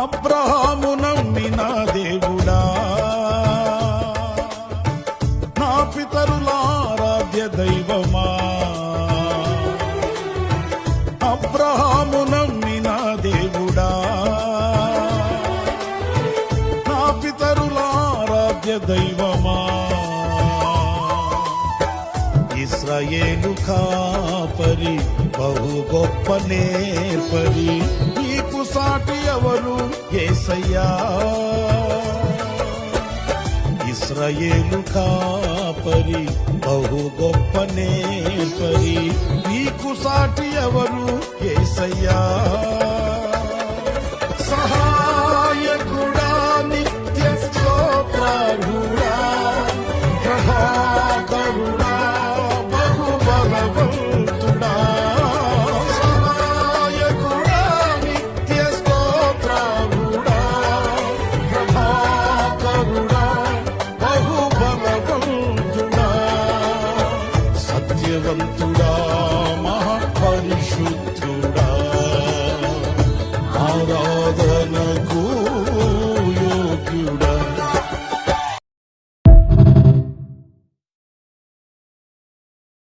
అబ్రహాము నమ్మిన దేవుడా, నా పితరుల ఆరాధ్య దైవమా. అబ్రహాము నమ్మిన దేవుడా, నా పితరుల ఆరాధ్య దైవమా. ఇశ్రాయేలు కాపరి బహు గొప్ప నేర్పరి, నీకు సాటి ఎవరు యేసయ్యా. ఇశ్రాయేలు కాపరి బహు గొప్ప నేర్పరి, నీకు సాటి ఎవరు యేసయ్యా.